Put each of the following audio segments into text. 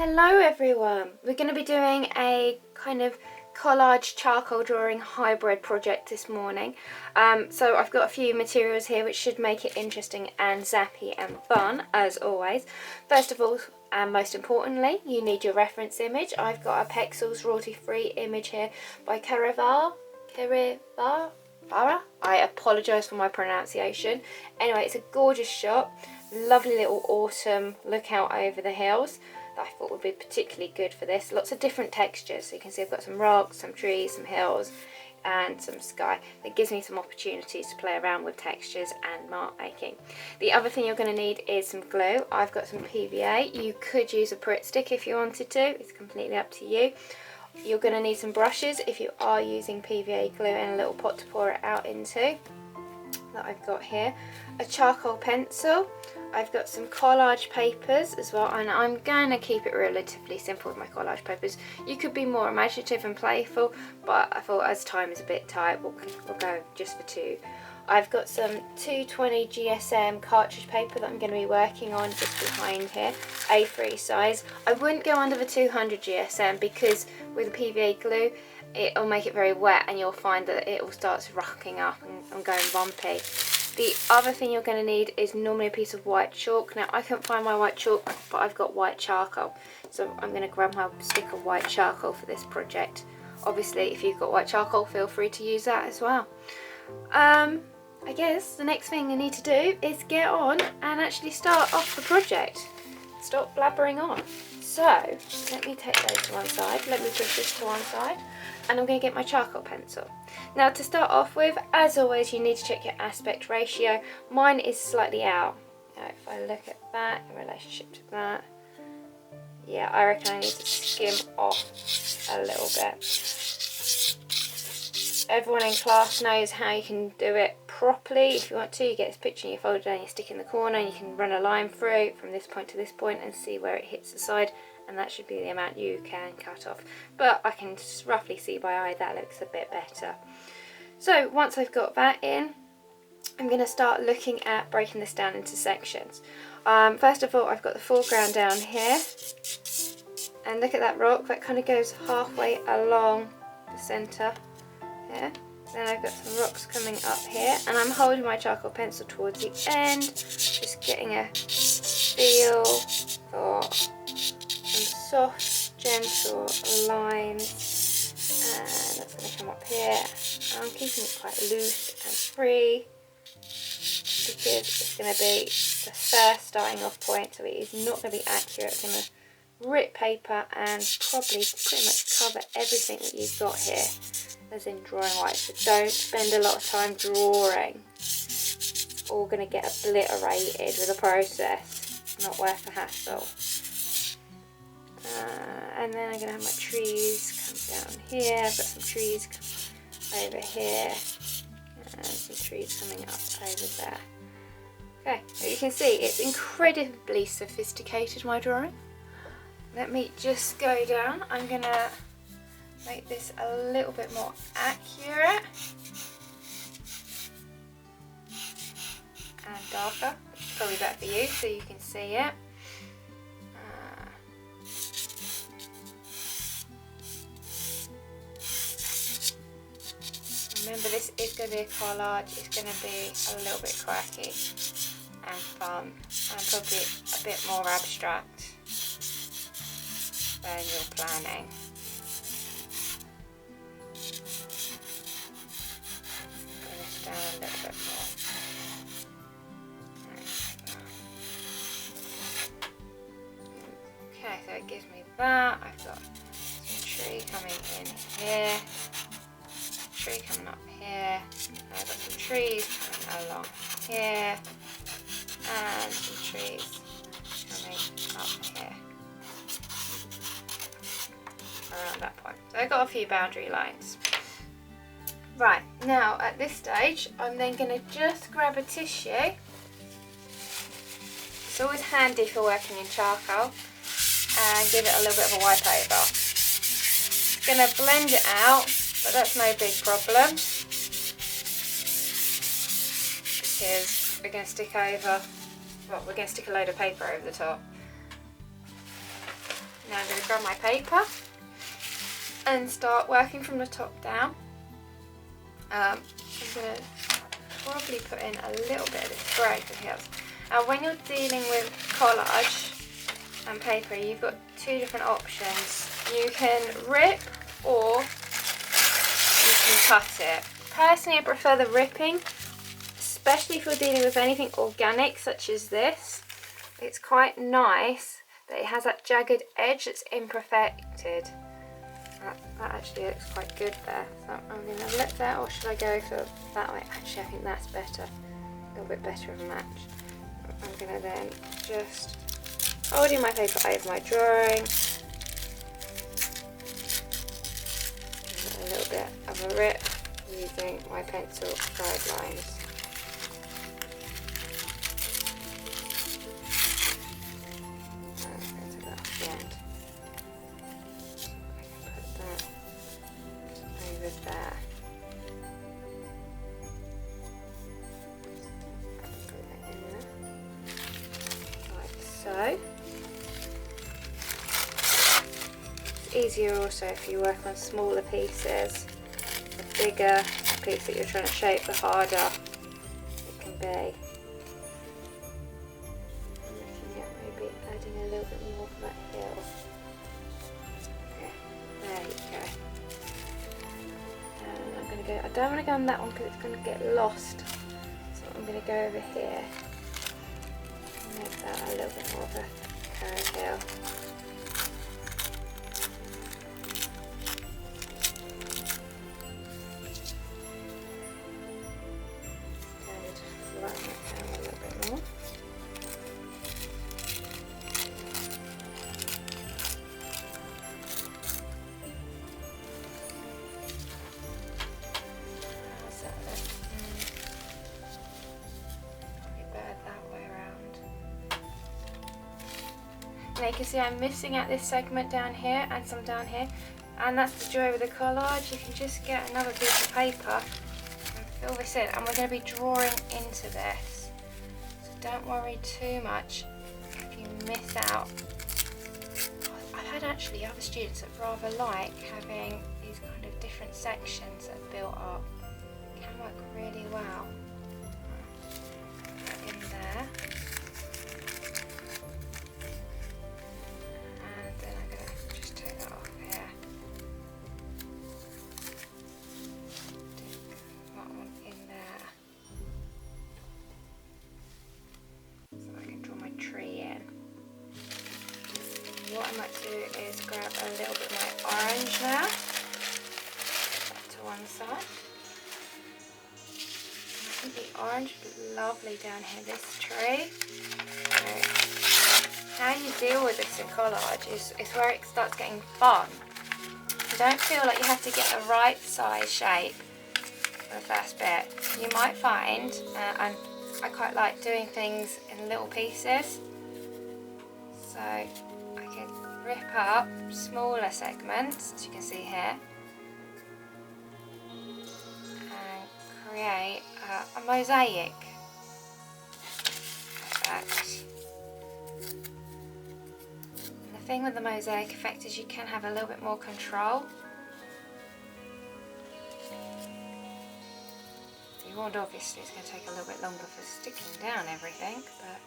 Hello everyone! We're going to be doing a kind of collage charcoal drawing hybrid project this morning. So I've got a few materials here which should make it interesting and zappy and fun as always. First of all, and most importantly, you need your reference image. I've got a Pexels royalty-free image here by Karivar. I apologise for my pronunciation. Anyway, it's a gorgeous shot. Lovely little autumn look out over the hills that I thought would be particularly good for this. Lots of different textures. So you can see I've got some rocks, some trees, some hills and some sky. It gives me some opportunities to play around with textures and mark making. The other thing you're going to need is some glue. I've got some PVA. You could use a Pritt stick if you wanted to. It's completely up to you. You're going to need some brushes if you are using PVA glue and a little pot to pour it out into that I've got here. A charcoal pencil. I've got some collage papers as well, and I'm going to keep it relatively simple with my collage papers. You could be more imaginative and playful, but I thought as time is a bit tight, we'll go just for two. I've got some 220 GSM cartridge paper that I'm going to be working on just behind here, A3 size. I wouldn't go under the 200 GSM because with the PVA glue it'll make it very wet and you'll find that it all starts rocking up and going bumpy. The other thing you're going to need is normally a piece of white chalk. Now I couldn't find my white chalk, but I've got white charcoal, so I'm going to grab my stick of white charcoal for this project. Obviously if you've got white charcoal, feel free to use that as well. I guess the next thing I need to do is get on and actually start off the project. Stop blabbering on. So let me take those to one side, let me push this to one side, and I'm going to get my charcoal pencil. Now to start off with, as always, you need to check your aspect ratio. Mine is slightly out. Now if I look at that in relationship to that, yeah, I reckon I need to skim off a little bit. Everyone in class knows how you can do it properly. If you want to, you get this picture and you fold it down, you stick in the corner and you can run a line through from this point to this point and see where it hits the side, and that should be the amount you can cut off. But I can just roughly see by eye that looks a bit better. So once I've got that in, I'm going to start looking at breaking this down into sections. First of all, I've got the foreground down here, and look at that rock, that kind of goes halfway along the centre here. Then I've got some rocks coming up here, and I'm holding my charcoal pencil towards the end, just getting a feel for some soft, gentle lines, and that's going to come up here. I'm keeping it quite loose and free because it's going to be the first starting off point, so it is not going to be accurate. It's going to rip paper and probably pretty much cover everything that you've got here, as in drawing wise. So don't spend a lot of time drawing. It's all going to get obliterated with the process. It's not worth the hassle. And then I'm going to have my trees come down here. I've got some trees over here and some trees coming up over there. Okay, so you can see it's incredibly sophisticated, my drawing. Let me just go down. I'm going to make this a little bit more accurate and darker. It's probably better for you so you can see it. Remember, this is going to be a collage. It's going to be a little bit quirky and fun and probably a bit more abstract than you're planning. Bring this down a little bit more. Okay, so it gives me that. I've got some tree coming in here, tree coming up here, I've got some trees coming along here, and some trees coming up here. Around that point. So I've got a few boundary lines. Right, now at this stage I'm then going to just grab a tissue. It's always handy for working in charcoal, and give it a little bit of a wipe over. It's going to blend it out, but that's no big problem because we're going to stick over, well, we're going to stick a load of paper over the top. Now I'm going to grab my paper and start working from the top down. I'm going to probably put in a little bit of this grey for the hills. When you're dealing with collage and paper, you've got two different options. You can rip or you can cut it. Personally, I prefer the ripping, especially if you're dealing with anything organic such as this. It's quite nice that it has that jagged edge that's imperfected. That actually looks quite good there. So I'm going to look there, or should I go for that way? Actually, I think that's better. A little bit better of a match. I'm going to then just holding my paper over my drawing, give it a little bit of a rip using my pencil guidelines. I'm going to that at the end. I can put that over there. Put that in there. Like so. It's easier also if you work on smaller pieces. The bigger a piece that you're trying to shape, the harder it can be. I'm looking at maybe adding a little bit more for that hill. Okay, there you go. And I'm going to go, I don't want to go on that one because it's going to get lost. So I'm going to go over here and make that a little bit more of a carrot hill. Now you can see I'm missing out this segment down here and some down here, and that's the joy with the collage. You can just get another piece of paper and fill this in, and we're going to be drawing into this, so don't worry too much if you miss out. I've had actually other students that rather like having these kind of different sections that are built up. It can work really well. Put in there. What I might do is grab a little bit of my orange now, put that to one side. I think the orange would be lovely down here, this tree. So how you deal with this in collage is where it starts getting fun. You don't feel like you have to get a right size shape for the first bit. You might find, and I quite like doing things in little pieces, so I can rip up smaller segments, as you can see here, and create a mosaic effect. And the thing with the mosaic effect is you can have a little bit more control. You warned obviously it's going to take a little bit longer for sticking down everything, but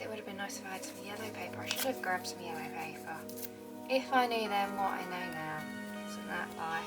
it would have been nice if I had some yellow paper. I should have grabbed some yellow paper. If I knew then what I know now. Isn't that life?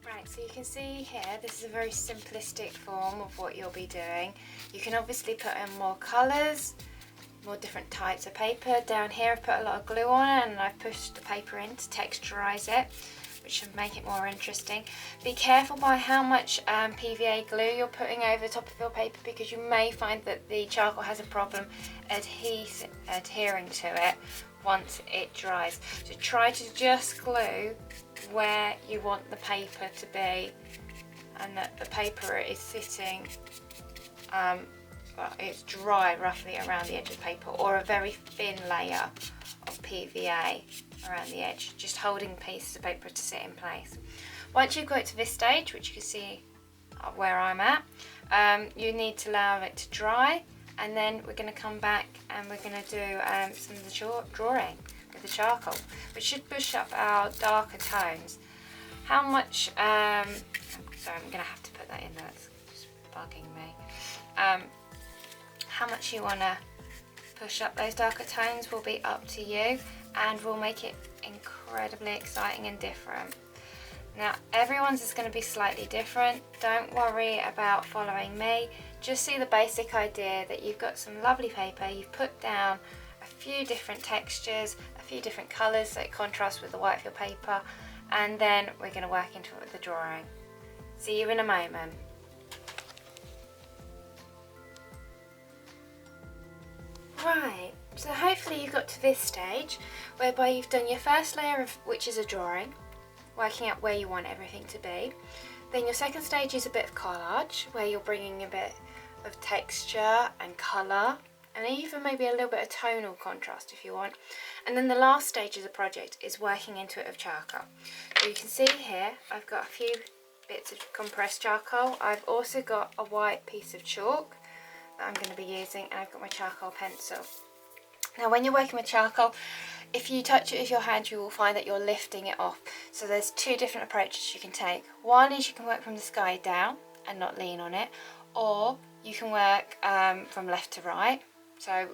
Right, so you can see here, this is a very simplistic form of what you'll be doing. You can obviously put in more colours, more different types of paper. Down here I've put a lot of glue on it and I've pushed the paper in to texturise it, which should make it more interesting. Be careful by how much PVA glue you're putting over the top of your paper, because you may find that the charcoal has a problem adhering to it once it dries. So try to just glue where you want the paper to be, and that the paper is sitting, well, it's dry roughly around the edge of the paper, or a very thin layer of PVA around the edge, just holding pieces of paper to sit in place. Once you've got to this stage, which you can see where I'm at, you need to allow it to dry, and then we're going to come back and we're going to do some of the drawing with the charcoal, which should push up our darker tones. How much, sorry, I'm going to have to put that in there, it's just bugging me. How much you want to push up those darker tones will be up to you, and will make it incredibly exciting and different. Now, everyone's is going to be slightly different. Don't worry about following me. Just see the basic idea that you've got some lovely paper, you've put down a few different textures, a few different colours so it contrasts with the white of your paper, and then we're going to work into it with the drawing. See you in a moment. Right, so hopefully you've got to this stage whereby you've done your first layer, of which is a drawing, working out where you want everything to be. Then your second stage is a bit of collage, where you're bringing a bit of texture and colour, and even maybe a little bit of tonal contrast if you want. And then the last stage of the project is working into it of charcoal. So you can see here I've got a few bits of compressed charcoal. I've also got a white piece of chalk that I'm going to be using, and I've got my charcoal pencil. Now when you're working with charcoal, if you touch it with your hand, you will find that you're lifting it off. So there's two different approaches you can take. One is you can work from the sky down and not lean on it, or you can work from left to right, so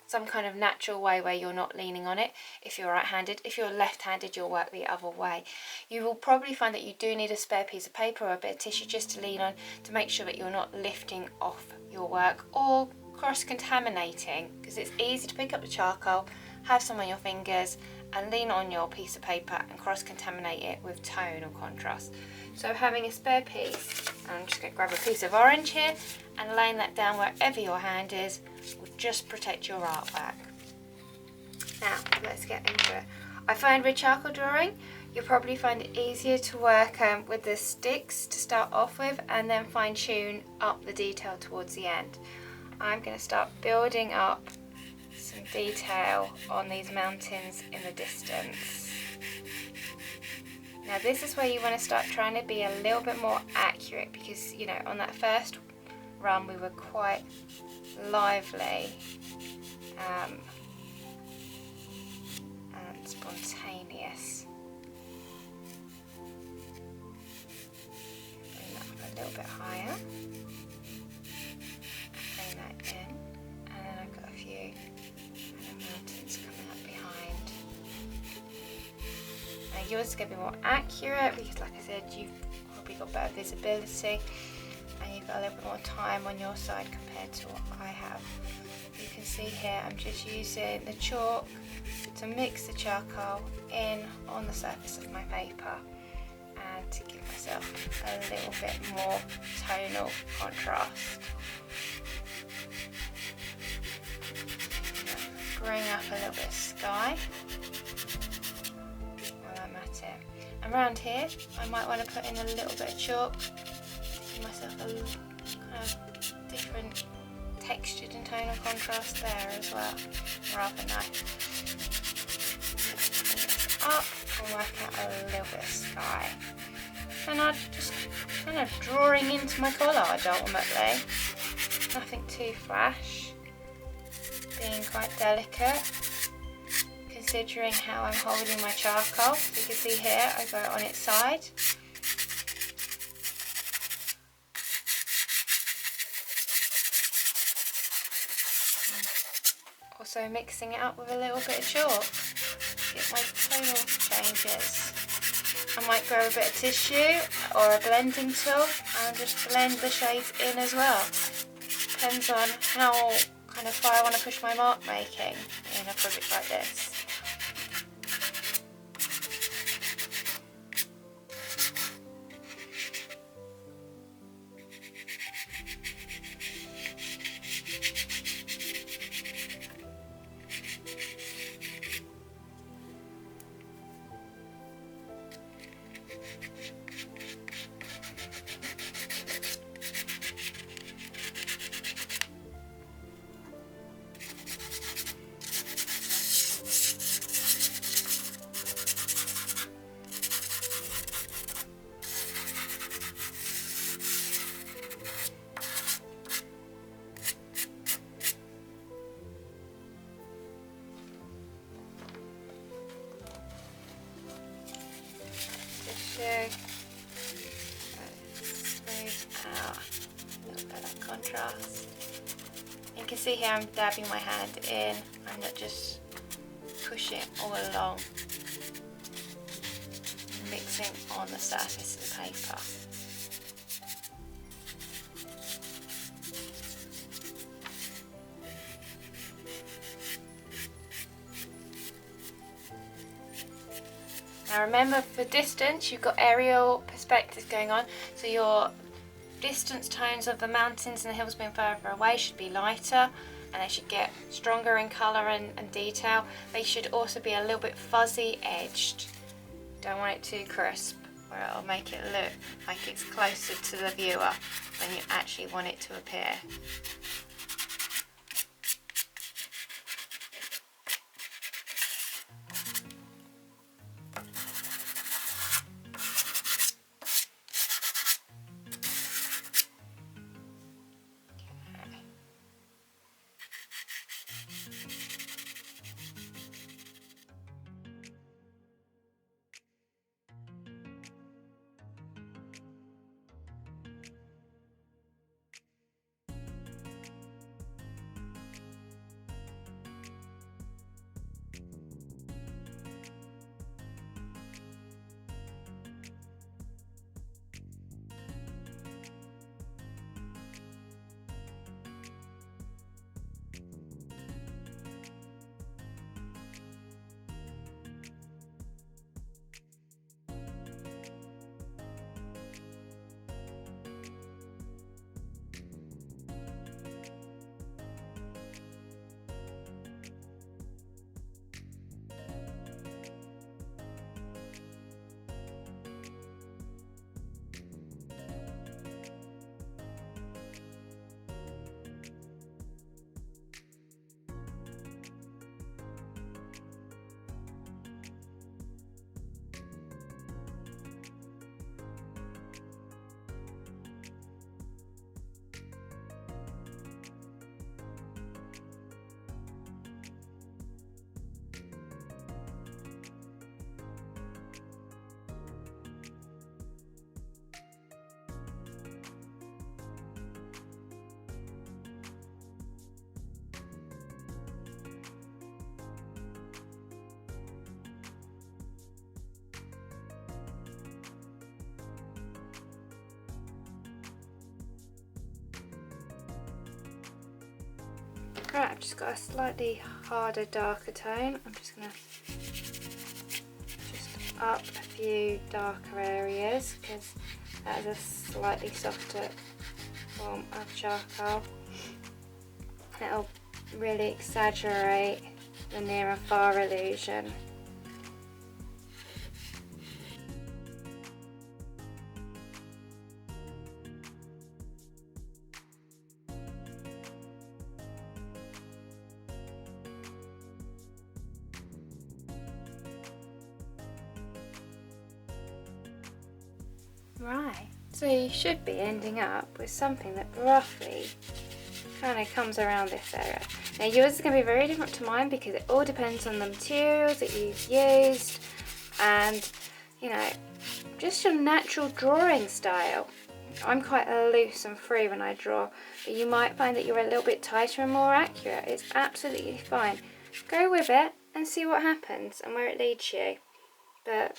some kind of natural way where you're not leaning on it if you're right-handed. If you're left-handed, you'll work the other way. You will probably find that you do need a spare piece of paper or a bit of tissue just to lean on, to make sure that you're not lifting off your work or cross-contaminating, because it's easy to pick up the charcoal, have some on your fingers and lean on your piece of paper and cross-contaminate it with tone or contrast. So having a spare piece, I'm just going to grab a piece of orange here and laying that down wherever your hand is will just protect your artwork. Now let's get into it. I find with charcoal drawing you'll probably find it easier to work with the sticks to start off with, and then fine tune up the detail towards the end. I'm going to start building up some detail on these mountains in the distance. Now this is where you want to start trying to be a little bit more accurate, because you know on that first run we were quite lively and spontaneous. Bring that up a little bit higher. Bring that in, and then I've got a few mountains coming up behind. Now yours is going to be more accurate because, like I said, you've probably got better visibility and you've got a little bit more time on your side compared to what I have. You can see here I'm just using the chalk to mix the charcoal in on the surface of my paper, and to give myself a little bit more tonal contrast. Bring up a little bit of sky while I'm at it. And around here, I might want to put in a little bit of chalk to give myself a kind of different textured and tonal contrast there as well. Rather nice. Bring this up and work out a little bit of sky. And I'm just kind of drawing into my collage ultimately. Nothing too flash. Being quite delicate, considering how I'm holding my charcoal. So you can see here, I go on its side. Also mixing it up with a little bit of chalk to get my tonal changes. I might grab a bit of tissue or a blending tool and just blend the shades in as well. Depends on how kind of far I want to push my mark making in a project like this. Smooth out a little bit of contrast. You can see here I'm dabbing my hand in, I'm not just pushing all along, mixing on the surface of the paper. Now remember, for distance you've got aerial perspective going on, so your distance tones of the mountains and the hills being further away should be lighter and they should get stronger in colour and detail. They should also be a little bit fuzzy edged. Don't want it too crisp where it'll make it look like it's closer to the viewer than you actually want it to appear. Right, I've just got a slightly harder, darker tone. I'm just going to just up a few darker areas because that is a slightly softer form of charcoal. It'll really exaggerate the near and far illusion. Right, so you should be ending up with something that roughly kind of comes around this area. Now yours is going to be very different to mine because it all depends on the materials that you've used and, you know, just your natural drawing style. I'm quite loose and free when I draw, but you might find that you're a little bit tighter and more accurate. It's absolutely fine. Go with it and see what happens and where it leads you. But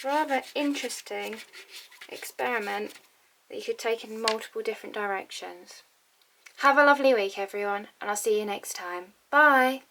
rather interesting experiment that you could take in multiple different directions. Have a lovely week everyone, and I'll see you next time. Bye!